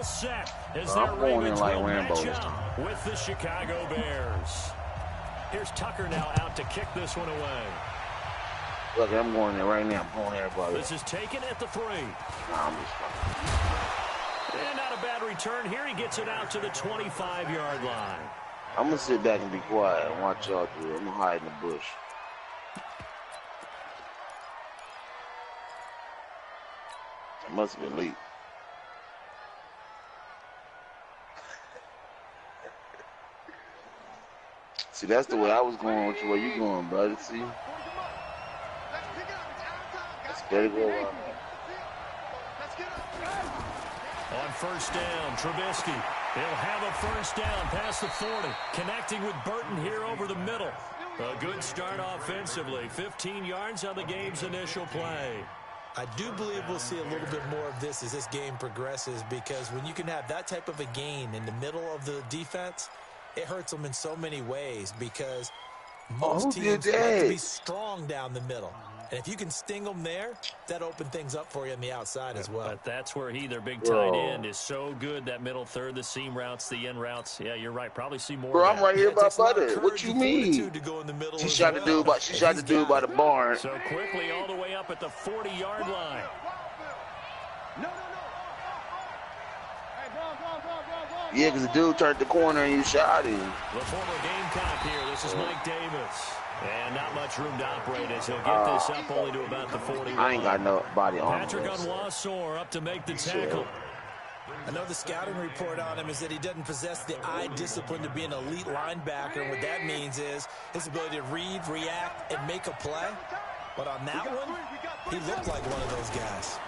all set as I'm their going in Ravens like will Rambo match this up time. with the Chicago Bears. Here's Tucker now out to kick this one away. Look, I'm going in right now. I'm going everybody. This is taken at the 3. Nah, I'm just fucking. And not a bad return here. He gets it out to the 25-yard line. I'm going to sit back and be quiet and watch y'all do it. I'm going to hide in the bush. It must have been late. See, that's the way I was going with you. Where you going, brother? See? Let's better go around. On first down, Trubisky. He'll have a first down past the 40. Connecting with Burton here over the middle. A good start offensively. 15 yards on the game's initial play. I do believe we'll see a little bit more of this as this game progresses, because when you can have that type of a gain in the middle of the defense, it hurts them in so many ways, because most teams like to be strong down the middle. And if you can sting them there, that opens things up for you on the outside as well. But that's where their big tight end, is so good. That middle third, the seam routes, the in routes. Yeah, you're right. Probably see more. Bro, of I'm that. right here by Butter. What you mean? To go in the middle She shot the dude by the barn. So quickly all the way up at the 40-yard line. Yeah, because the dude turned the corner and you shot him. The former Gamecock here. This is Mike Davis. And not much room to operate as he'll get this up only to about the 40. I ain't got no body on him. Patrick Onwuasor up to make the tackle. I know the scouting report on him is that he doesn't possess the eye discipline to be an elite linebacker. And what that means is his ability to read, react, and make a play. But on that one, he looked like one of those guys.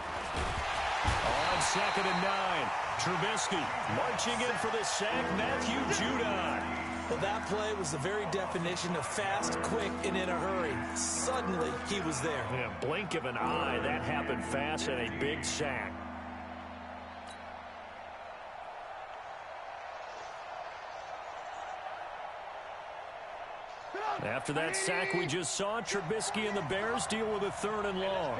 On 2nd and 9, Trubisky marching in for the sack, Matthew Judon. Well, that play was the very definition of fast, quick, and in a hurry. Suddenly, he was there. Yeah, blink of an eye, that happened fast, and a big sack. After that sack we just saw, Trubisky and the Bears deal with a 3rd and long.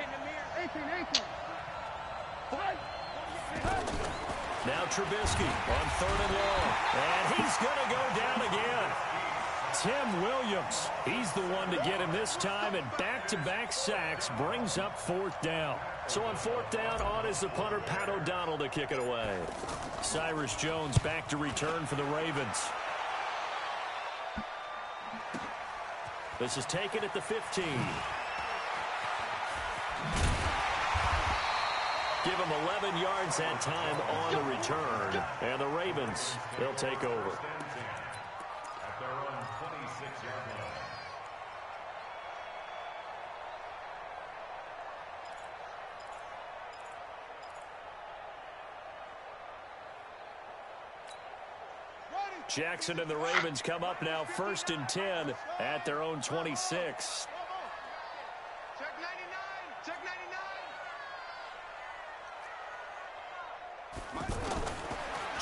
Now Trubisky on 3rd and long. And he's going to go down again. Tim Williams, he's the one to get him this time, and back-to-back sacks brings up 4th down. So on 4th down, on is the punter, Pat O'Donnell, to kick it away. Cyrus Jones back to return for the Ravens. This is taken at the 15. Give him 11 yards that time on the return. And the Ravens, they'll take over. Jackson and the Ravens come up now 1st and 10 at their own 26. Check 99. Check 99.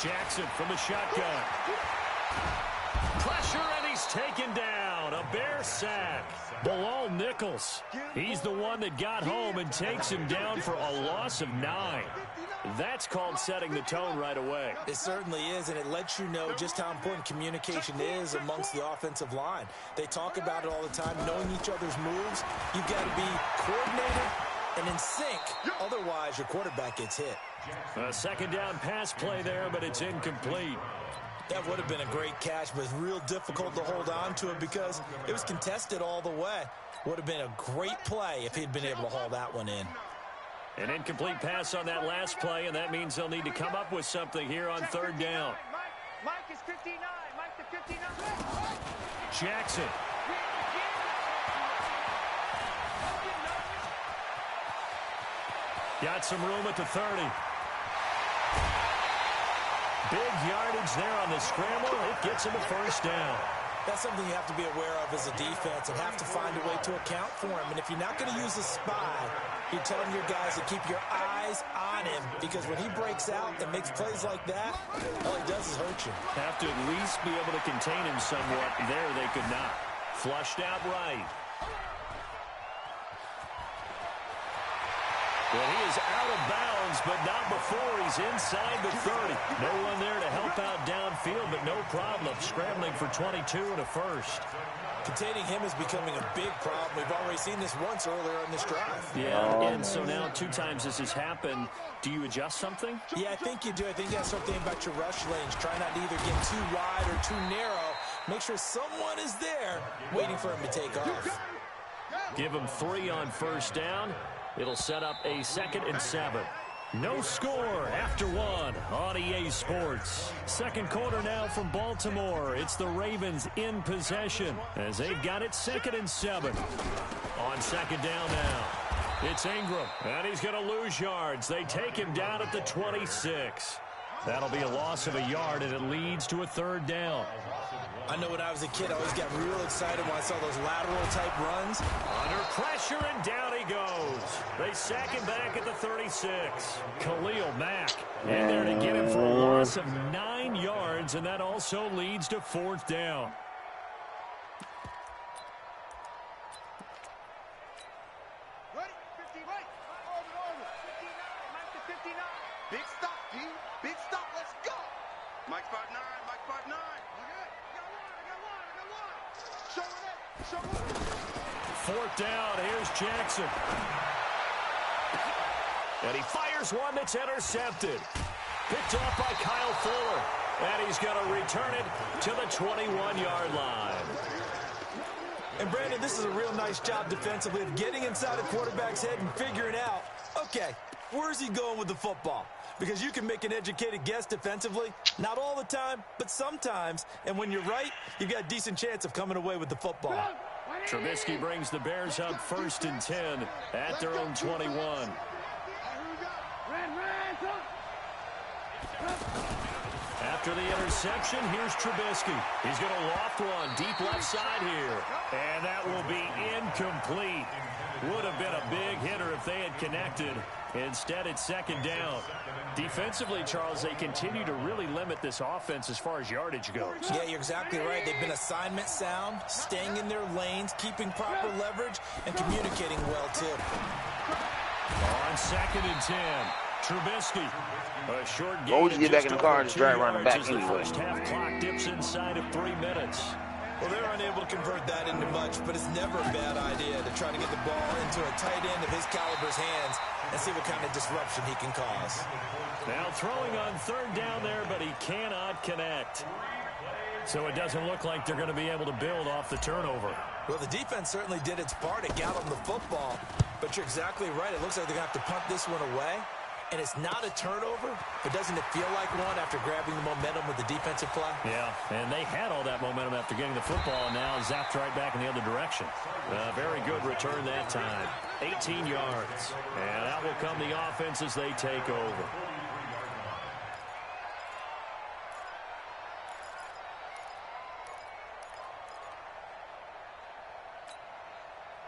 Jackson from the shotgun. Pressure, and he's taken down. A Bear sack. Bilal Nichols. He's the one that got home and takes him down for a loss of 9. That's called setting the tone right away. It certainly is, and it lets you know just how important communication is amongst the offensive line. They talk about it all the time, knowing each other's moves. You've got to be coordinated and in sync. Otherwise, your quarterback gets hit. A 2nd down pass play there, but it's incomplete. That would have been a great catch, but real difficult to hold on to it because it was contested all the way. Would have been a great play if he'd been able to haul that one in. An incomplete pass on that last play, and that means they'll need to come up with something here on 3rd down. Mike is 59. Mike the 59. Jackson. Got some room at the 30. Big yardage there on the scramble. It gets him a 1st down. That's something you have to be aware of as a defense and have to find a way to account for him. And if you're not going to use a spy, you're telling your guys to keep your eyes on him, because when he breaks out and makes plays like that, all he does is hurt you. Have to at least be able to contain him somewhat. There they could not. Flushed out right. Well, he is out of bounds, but not before he's inside the 30. for 22 and a first. Containing him is becoming a big problem. We've already seen this once earlier in this drive. Yeah, and so now 2 times this has happened. Do you adjust something? Yeah, I think you do. I think you got to start thinking about your rush lanes. Try not to either get too wide or too narrow. Make sure someone is there waiting for him to take off. Give him 3 on first down. It'll set up a 2nd and 7. No score after 1 on EA Sports. Second quarter now from Baltimore. It's the Ravens in possession as they've got it 2nd and 7. On second down now, it's Ingram, and he's going to lose yards. They take him down at the 26. That'll be a loss of a yard, and it leads to a 3rd down. I know when I was a kid, I always got real excited when I saw those lateral-type runs. Under pressure, and down he goes. They sack him back at the 36. Khalil Mack in there to get him for a loss of 9 yards, and that also leads to 4th down. Ready? 50, right. Over. 59, Mike to 59. Big stop, D. Big stop. Let's go. Mike spot 9. Mike spot 9. Show it up. 4th down. Here's Jackson. And he fires one that's intercepted. Picked off by Kyle Fuller. And he's going to return it to the 21-yard line. And, Brandon, this is a real nice job defensively of getting inside a quarterback's head and figuring out, okay, where's he going with the football? Because you can make an educated guess defensively. Not all the time, but sometimes. And when you're right, you've got a decent chance of coming away with the football. Trubisky brings the Bears up 1st and 10 at their own 21. After the interception, here's Trubisky. He's going to loft one deep left side here. And that will be incomplete. Would have been a big hitter if they had connected. Instead, it's 2nd down. Defensively, Charles, they continue to really limit this offense as far as yardage goes. Yeah, you're exactly right. They've been assignment sound, staying in their lanes, keeping proper leverage, and communicating well, too. On 2nd and 10, Trubisky. A short game. Always get back in the car and just drive around the back as the anyway. first half clock dips inside of 3 minutes. Well, they're unable to convert that into much, but it's never a bad idea to try to get the ball into a tight end of his caliber's hands and see what kind of disruption he can cause. Now throwing on 3rd down there, but he cannot connect. So it doesn't look like they're going to be able to build off the turnover. Well, the defense certainly did its part to get on the football, but you're exactly right. It looks like they're going to have to punt this one away. And it's not a turnover, but doesn't it feel like one after grabbing the momentum with the defensive play? Yeah, and they had all that momentum after getting the football, and now zapped right back in the other direction. Very good return that time. 18 yards. And out will come the offense as they take over.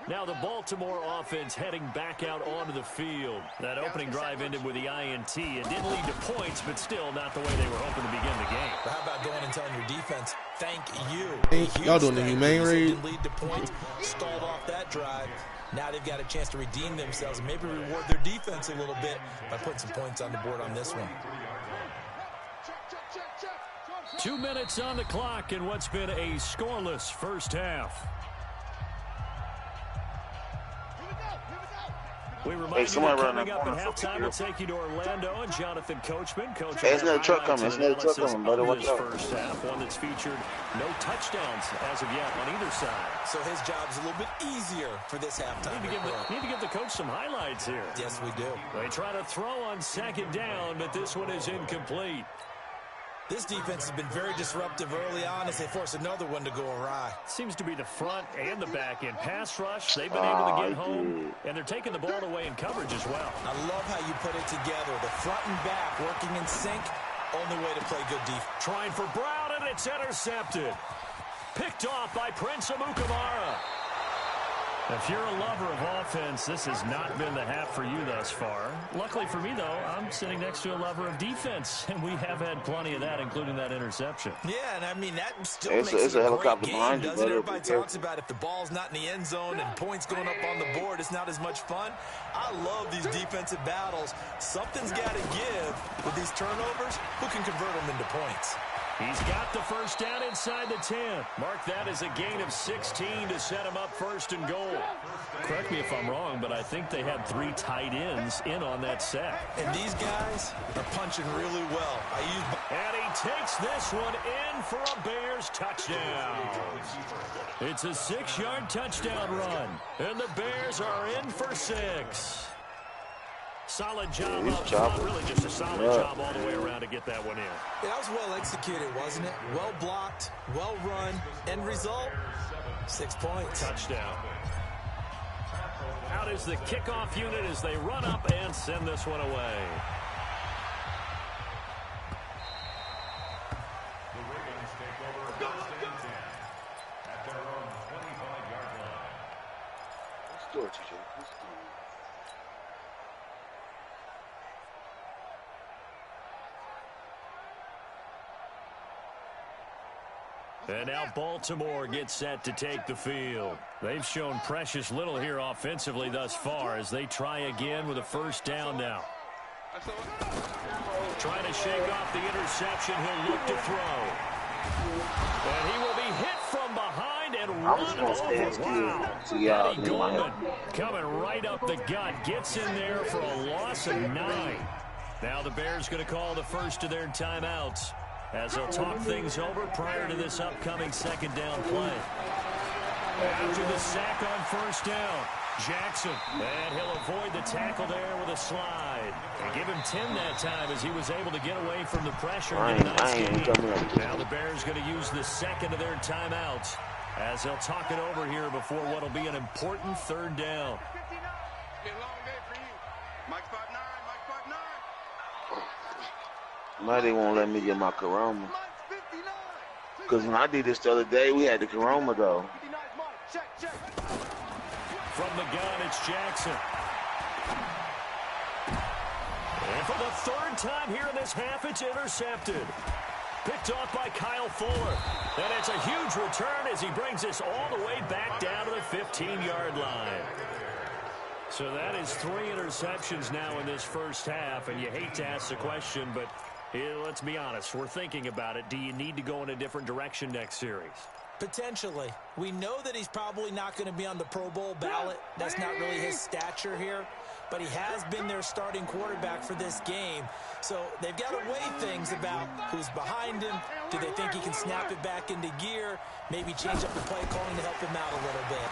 Now the Baltimore offense heading back out onto the field. That opening drive ended with the INT. It didn't lead to points, but still not the way they were hoping to begin the game. But how about going and telling your defense, thank you. Y'all doing the humane raid? Didn't lead to points, stalled off that drive. Now they've got a chance to redeem themselves and maybe reward their defense a little bit by putting some points on the board on this one. 2 minutes on the clock in what's been a scoreless first half. We remind you that coming up at halftime, we'll take you to Orlando and Jonathan Coachman. Coach, hey, it's another truck coming. It's another truck coming, brother. Watch out. First half, one that's featured no touchdowns as of yet on either side. So his job's a little bit easier for this halftime. Need to give the coach some highlights here. Yes, we do. They try to throw on 2nd down, but this one is incomplete. This defense has been very disruptive early on as they force another one to go awry. Seems to be the front and the back end. Pass rush, they've been able to get home, and they're taking the ball away in coverage as well. I love how you put it together. The front and back working in sync. Only way to play good defense. Trying for Brown, and it's intercepted. Picked off by Prince Amukamara. If you're a lover of offense, this has not been the half for you thus far. Luckily for me, though, I'm sitting next to a lover of defense, and we have had plenty of that, including that interception. Yeah, and I mean, that still makes it a a great game, behind you, doesn't it? brother. Everybody talks about if the ball's not in the end zone and points going up on the board, it's not as much fun. I love these defensive battles. Something's got to give with these turnovers. Who can convert them into points? He's got the first down inside the 10. Mark that as a gain of 16 to set him up first and goal. Correct me if I'm wrong, but I think they had 3 tight ends in on that set. And these guys are punching really well. And he takes this one in for a Bears touchdown. It's a 6-yard touchdown run, and the Bears are in for 6. Solid job up front, really just a solid job all the way around to get that one in. That was well executed, wasn't it? Well blocked, well run. End result, 6 points. Touchdown. Out is the kickoff unit as they run up and send this one away. The Ravens take over first and 10 at their own 25-yard line. Let's do it, TJ. Let's do it. And now Baltimore gets set to take the field. They've shown precious little here offensively thus far as they try again with a first down now. Trying to shake off the interception. He'll look to throw. And he will be hit from behind and run over. Wow. Eddie Goldman coming right up the gut. Gets in there for a loss of 9. Now the Bears going to call the first of their timeouts, as they'll talk things over prior to this upcoming second down play. After the sack on first down, Jackson, and he'll avoid the tackle there with a slide. And give him 10 that time as he was able to get away from the pressure and get a nice gain. Now the Bears going to use the second of their timeouts as they'll talk it over here before what will be an important third down. Now they won't let me get my Corona. Because when I did this the other day, we had the Corona, though. From the gun, it's Jackson. And for the third time here in this half, it's intercepted. Picked off by Kyle Fuller. And it's a huge return as he brings this all the way back down to the 15-yard line. So that is 3 interceptions now in this first half, and you hate to ask the question, but let's be honest, we're thinking about it. Do you need to go in a different direction next series? Potentially. We know that he's probably not going to be on the Pro Bowl ballot. That's not really his stature here. But he has been their starting quarterback for this game. So they've got to weigh things about who's behind him. Do they think he can snap it back into gear? Maybe change up the play calling to help him out a little bit.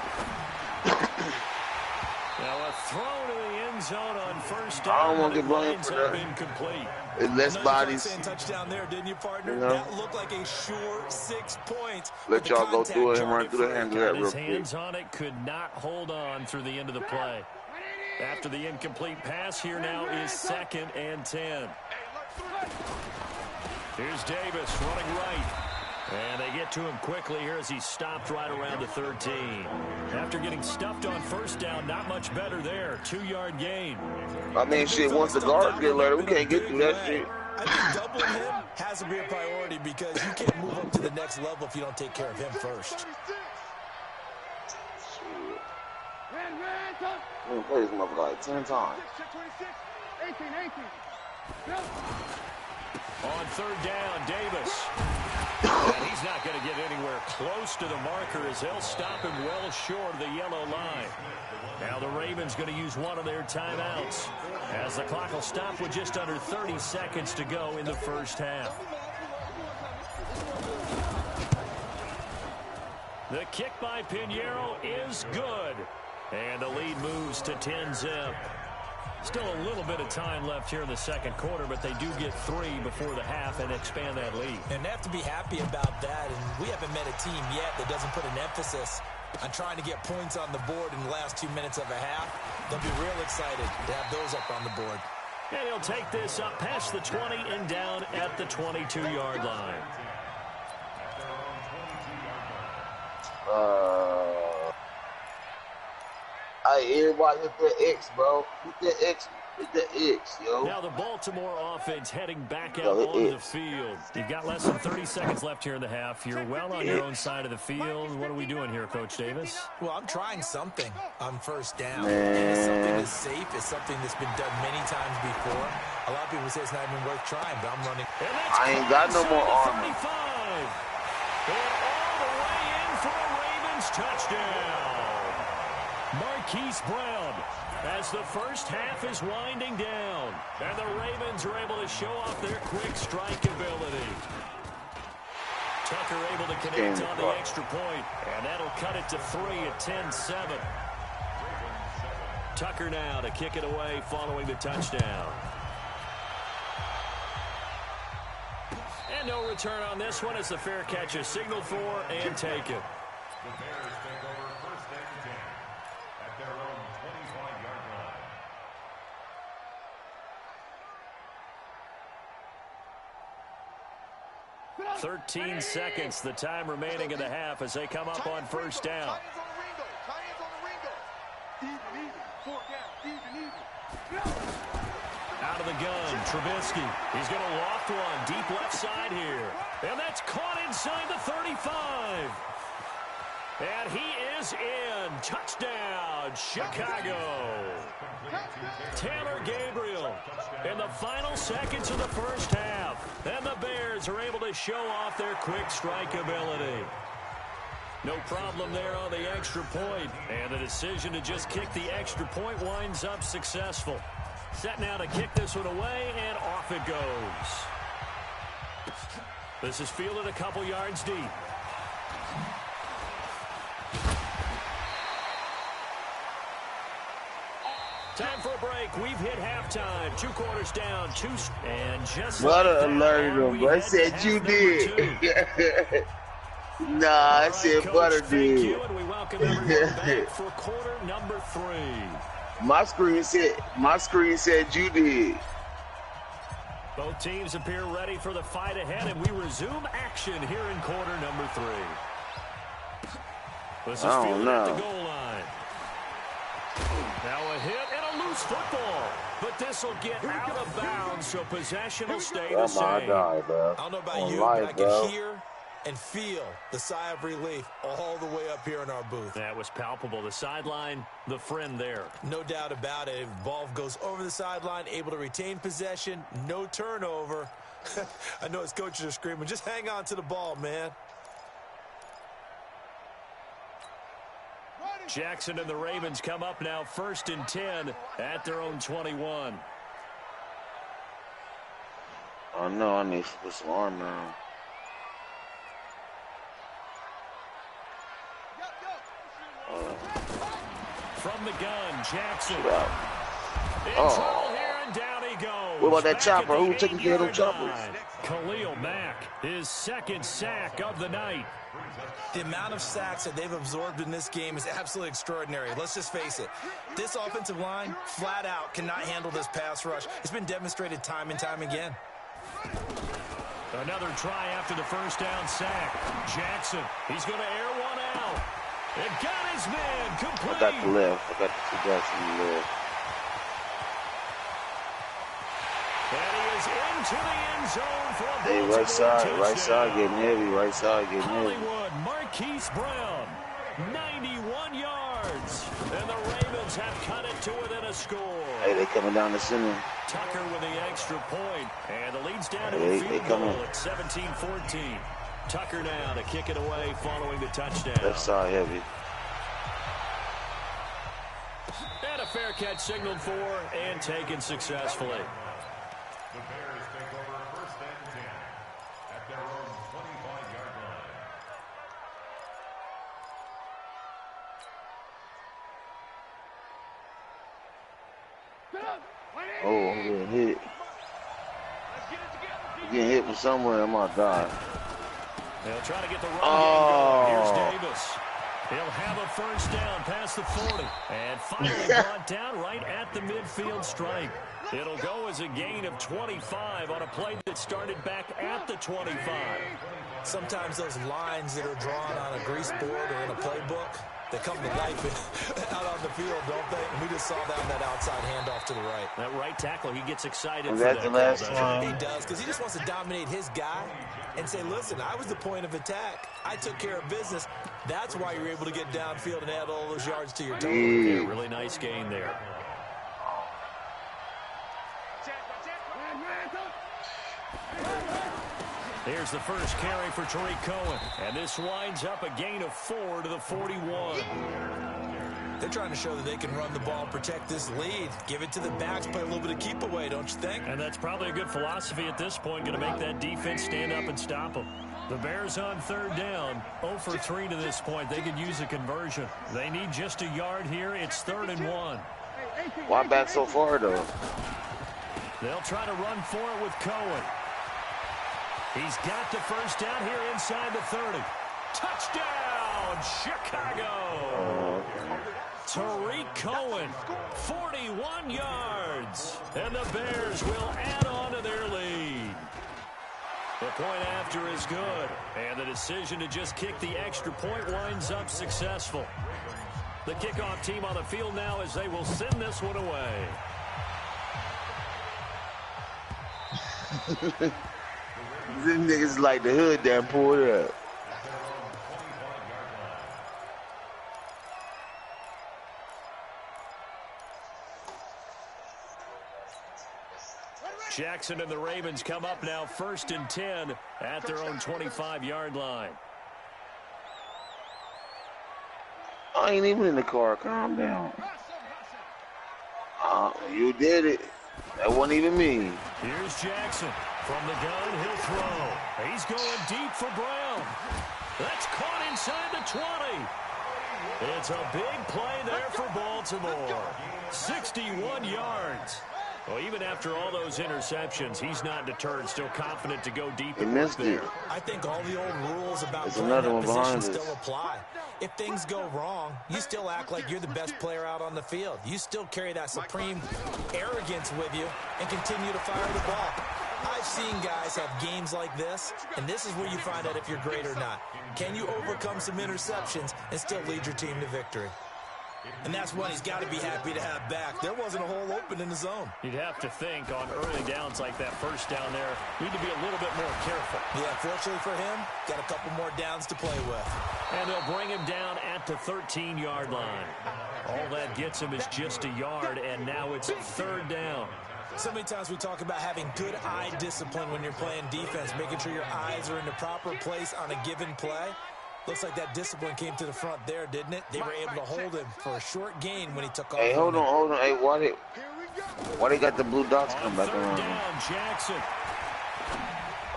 Now a throw to the end zone on first down. I don't want to get blamed for that. Incomplete. It's less bodies. Touchdown there, didn't you, partner? You know? That looked like a sure 6 points. Let y'all go through it and run through the hand of that real His quick. hands on it, could not hold on through the end of the play. After the incomplete pass, here now is 2nd and 10. Here's Davis running right. And they get to him quickly here as he stopped right around the 13. After getting stuffed on first down, not much better there. 2-yard gain. I mean, shit, once the guards get later, we can't get through that shit. I think doubling him has to be a priority because you can't move up to the next level if you don't take care of him first. I'm gonna play this motherfucker like 10 times. On third down, Davis. And he's not going to get anywhere close to the marker as they'll stop him well short of the yellow line. Now the Ravens going to use one of their timeouts as the clock will stop with just under 30 seconds to go in the first half. The kick by Pinheiro is good. And the lead moves to 10-zip. Still a little bit of time left here in the second quarter, but they do get 3 before the half and expand that lead. And they have to be happy about that. And we haven't met a team yet that doesn't put an emphasis on trying to get points on the board in the last 2 minutes of a half. They'll be real excited to have those up on the board. And he'll take this up past the 20 and down at the 22-yard line. Everybody hit that X, bro. Hit that X. Hit that X, yo. Now the Baltimore offense heading back out on the field. You've got less than 30 seconds left here in the half. You're well on your own side of the field. What are we doing here, Coach Davis? Well, I'm trying something on first down. Man. And it's something that's safe. It's something that's been done many times before. A lot of people say it's not even worth trying, but I'm running. I ain't got no more armor. And all the way in for a Ravens touchdown. Marquise Brown, as the first half is winding down, and the Ravens are able to show off their quick strike ability. Tucker able to connect on the extra point, and that'll cut it to 3 at 10-7. Tucker now to kick it away following the touchdown. And no return on this one as the fair catch is signaled for and taken. The Bears take over 1st and 10 at their own 25-yard line. 13 seconds, the time remaining in the half as they come up on first down. Out of the gun, Trubisky. He's going to loft one deep left side here. And that's caught inside the 35. And he is in. Touchdown, Chicago. Taylor Gabriel in the final seconds of the first half. And the Bears are able to show off their quick strike ability. No problem there on the extra point. And the decision to just kick the extra point winds up successful. Set now to kick this one away, and off it goes. This is fielded a couple yards deep. Time for a break. We've hit halftime. 2 quarters down. And just What like an alert him. I said you did. Nah, I said Butter did. Thank you, and we welcome everyone back for quarter number 3. My screen said you did. Both teams appear ready for the fight ahead, and we resume action here in quarter number 3. This is fielded at the goal line. Now a hit and a loose football. But this will get out of bounds, so possession will stay the same. I don't know about you, but I can hear and feel the sigh of relief all the way up here in our booth. That was palpable. The sideline, the friend there. No doubt about it. Ball goes over the sideline, able to retain possession, no turnover. I know his coaches are screaming, just hang on to the ball, man. Jackson and the Ravens come up now 1st and 10 at their own 21. Oh, no, I need to put some armor on. From the gun, Jackson. In Oh. trouble here, and down he goes. What about that Back chopper? at the Who taking care of them 8-yard choppers? line. Khalil Mack, his 2nd sack of the night. The amount of sacks that they've absorbed in this game is absolutely extraordinary. Let's just face it. This offensive line, flat out, cannot handle this pass rush. It's been demonstrated time and time again. Another try after the first down sack. Jackson, he's going to air one out. It got his man complete. I got the left. I got the 2 guys in the left. And he is into the end zone for a Hey, right side getting heavy, right side getting heavy. Hollywood, Marquise Brown, 91 yards. And the Ravens have cut it to within a score. Hey, they coming down the center. Tucker with the extra point, and the lead's down to Hey, a they field coming. goal at 17-14. Tucker now to kick it away following the touchdown. Left side heavy. And a fair catch signaled for and taken successfully. The Bears take over 1st and 10 at their own 25-yard line. Oh, I'm getting hit. I'm getting hit from somewhere. I'm gonna die. They'll try to get the run Oh. game going. Here's Davis. He'll have a first down past the 40. And finally brought down right at the midfield stripe. It'll go as a gain of 25 on a play that started back at the 25. Sometimes those lines that are drawn on a grease board or in a playbook, they come to life out on the field, don't they? And we just saw that on that outside handoff to the right. That right tackle, he gets excited Was for that that the call, last doesn't one? He does, because he just wants to dominate his guy and say, listen, I was the point of attack. I took care of business. That's why you're able to get downfield and add all those yards to your total. Yeah, really nice gain there. Here's the first carry for Tariq Cohen. And this winds up a gain of 4 to the 41. They're trying to show that they can run the ball and protect this lead. Give it to the backs, play a little bit of keep away, don't you think? And that's probably a good philosophy at this point, going to make that defense stand up and stop them. The Bears on third down, 0 for 3 to this point. They could use a conversion. They need just a yard here. It's 3rd and 1. Why back so far, though? They'll try to run for it with Cohen. He's got the first down here inside the 30. Touchdown, Chicago! Tariq Cohen, 41 yards. And the Bears will add on to their lead. The point after is good. And the decision to just kick the extra point winds up successful. The kickoff team on the field now as they will send this one away. These niggas like the hood that pulled up. Jackson and the Ravens come up now 1st and 10 at their own 25-yard line. I ain't even in the car. Calm down. You did it. That wasn't even me. Here's Jackson. From the gun, he'll throw. He's going deep for Brown. That's caught inside the 20. It's a big play there for Baltimore. 61 yards. Well, even after all those interceptions, he's not deterred, still confident to go deep. He missed it. I think all the old rules about There's playing another that one position behind us. still apply. If things go wrong, you still act like you're the best player out on the field. You still carry that supreme arrogance with you and continue to fire the ball. I've seen guys have games like this, and this is where you find out if you're great or not. Can you overcome some interceptions and still lead your team to victory? And that's what he's got to be happy to have back. There wasn't a hole open in the zone. You'd have to think on early downs like that first down there, need to be a little bit more careful. Yeah, fortunately for him, got a couple more downs to play with. And they'll bring him down at the 13-yard line. All that gets him is just a yard, and now it's 3rd down. So many times we talk about having good eye discipline when you're playing defense, making sure your eyes are in the proper place on a given play. Looks like that discipline came to the front there, didn't it? They were able to hold him for a short gain when he took off. Hey, hold on. Hey, why they got the blue dots come back around? Down, Jackson.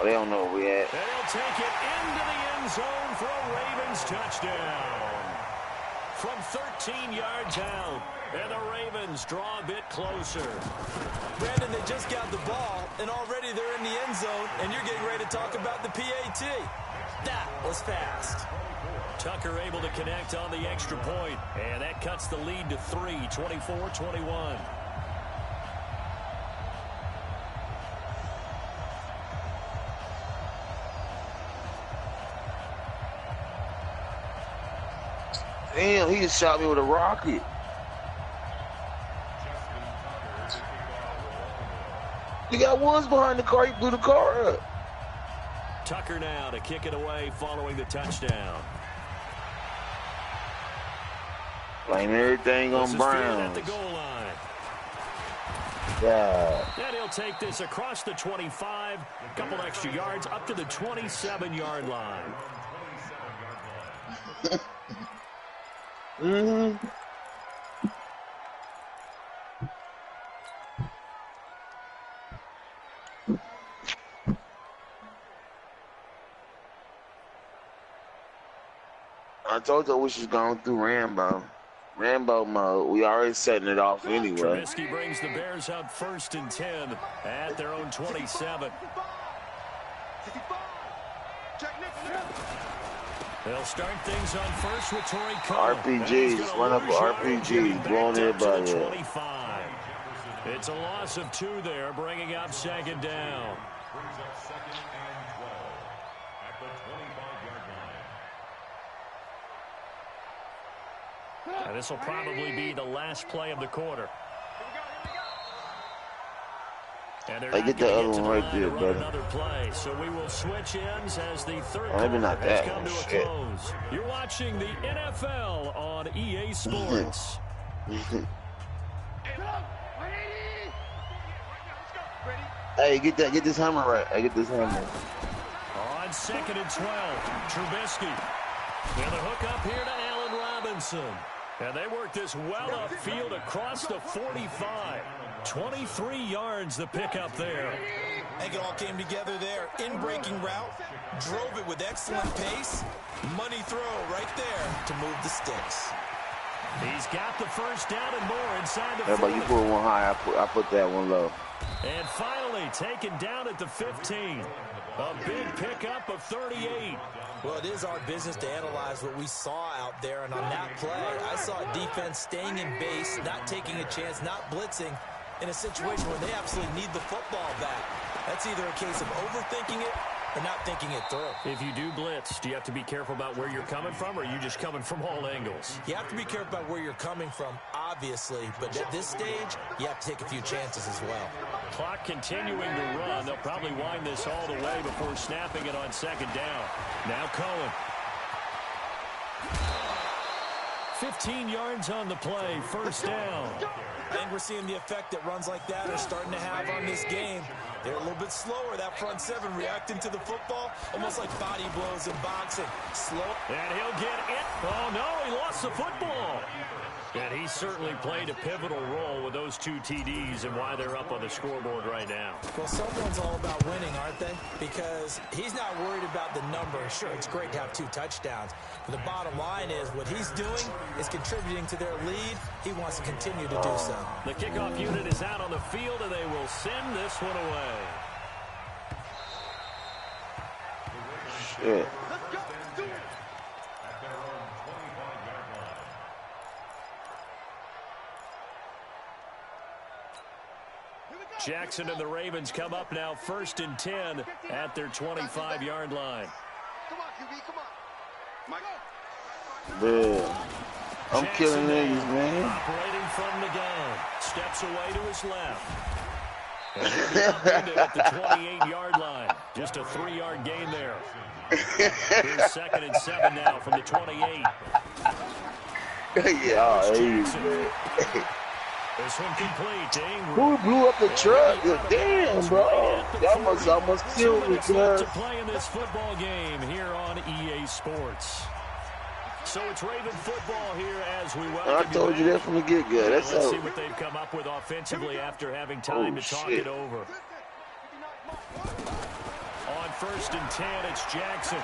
Oh, they don't know where we at. And he'll take it into the end zone for a Ravens touchdown. From 13 yards out, and the Ravens draw a bit closer. Brandon, they just got the ball, and already they're in the end zone, and you're getting ready to talk about the PAT. That was fast. Tucker able to connect on the extra point, and that cuts the lead to 3, 24-21. Damn, he just shot me with a rocket. The guy was behind the car. He blew the car up. Tucker now to kick it away following the touchdown. Blame everything on Brown. At the goal line. Yeah. And he'll take this across the 25, a couple extra yards, up to the 27-yard line. Mm-hmm. I told you we should go through Rambo mode. We already setting it off anyway. Trubisky brings the Bears up 1st and 10 at their own 27. They'll start things on first with Tariq Cohen. RPG, just run up an RPG, blowing everybody up. 25. It's a loss of 2 there, bringing up 2nd down. Brings up 2nd and 12 at the 25-yard line. And this will probably be the last play of the quarter. And they're get the other one right there, buddy. Another play, so we will switch ends as the third Maybe not quarter has that come one. to a Shit. close. You're watching the NFL on EA Sports. Hey, get this hammer right. Hey, get this hammer. 2nd and 12. Trubisky. And the hook up here to Allen Robinson. And they work this well upfield across the 45. 23 yards the pickup there. I think it all came together there. In-breaking route, drove it with excellent pace. Money throw right there to move the sticks. He's got the first down and more inside the 40. Everybody, you put one high, I put that one low. And finally taken down at the 15. A big pickup of 38. Well, it is our business to analyze what we saw out there, and on that play, I saw a defense staying in base, not taking a chance, not blitzing, in a situation where they absolutely need the football back. That's either a case of overthinking it or not thinking it through. If you do blitz, do you have to be careful about where you're coming from, or are you just coming from all angles? You have to be careful about where you're coming from, obviously, but at this stage, you have to take a few chances as well. Clock continuing to run. They'll probably wind this all the way before snapping it on 2nd down. Now Cohen. 15 yards on the play, 1st down. I think we're seeing the effect that runs like that are starting to have on this game. They're a little bit slower, that front seven, reacting to the football, almost like body blows in boxing. Slow. And he'll get it. Oh, no, he lost the football. And he certainly played a pivotal role with those 2 TDs and why they're up on the scoreboard right now. Well, someone's all about winning, aren't they? Because he's not worried about the number. Sure, it's great to have 2 touchdowns. But the bottom line is what he's doing is contributing to their lead. He wants to continue to do so. The kickoff unit is out on the field, and they will send this one away. Shit. Jackson and the Ravens come up now 1st and 10 at their 25-yard line. Come on, QB, come on. Mike. Man, I'm killing niggas, man. Operating from the gun. Steps away to his left. And he'll be at the 28-yard line. Just a 3-yard gain there. Here's 2nd and 7 now from the 28. Yeah, man. This one complete to Ingram. Who blew up the truck? Damn, bro. Y'all must almost kill me, cuz. To play in this football game here on EA Sports. So it's Raven football here as we welcome I told you that from the get-go. That's Let's how. see what they've come up with offensively after having time to talk it over. On 1st and 10, it's Jackson.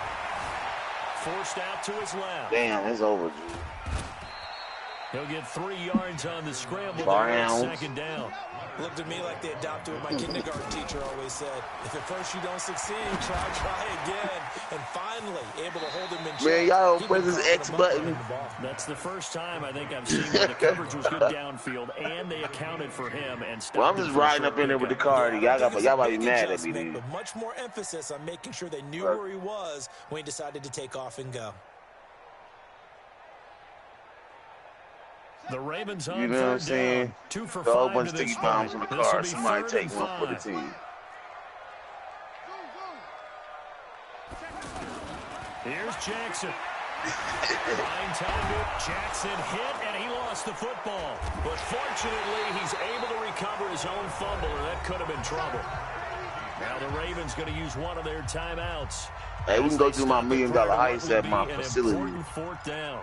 Forced out to his left. Damn, it's over, G. He'll get 3 yards on the scramble there Browns. on 2nd down. Looked at me like they adopted what my kindergarten teacher always said. If at first you don't succeed, try again. And finally, able to hold him in check. Man, y'all don't press this X button. That's the first time I think I've seen where the coverage was good downfield, and they accounted for him and stopped. Well, I'm just riding up in there with the car. Y'all might be mad at me, But dude. much more emphasis on making sure they knew where he was when he decided to take off and go. The Ravens on You know what I'm 3rd saying? down. 2 for Got a whole 5 bunch to of this sticky bombs in point. the This will car. be Somebody 3rd take and one for the 5. team. Here's Jackson. Fine time. Jackson hit, and he lost the football. But fortunately, he's able to recover his own fumble, or that could have been trouble. Now the Ravens going to use one of their timeouts. Hey, we can go through my $1 million heist at my An facility. important 4th down.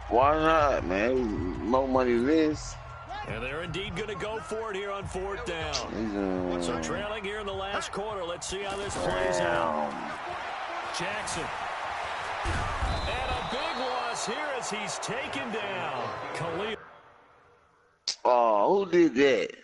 Why not, man? More money than this. And they're indeed going to go for it here on 4th down. So trailing here in the last quarter. Let's see how this plays out. Jackson. And a big loss here as he's taken down. Khalil. Oh, who did that?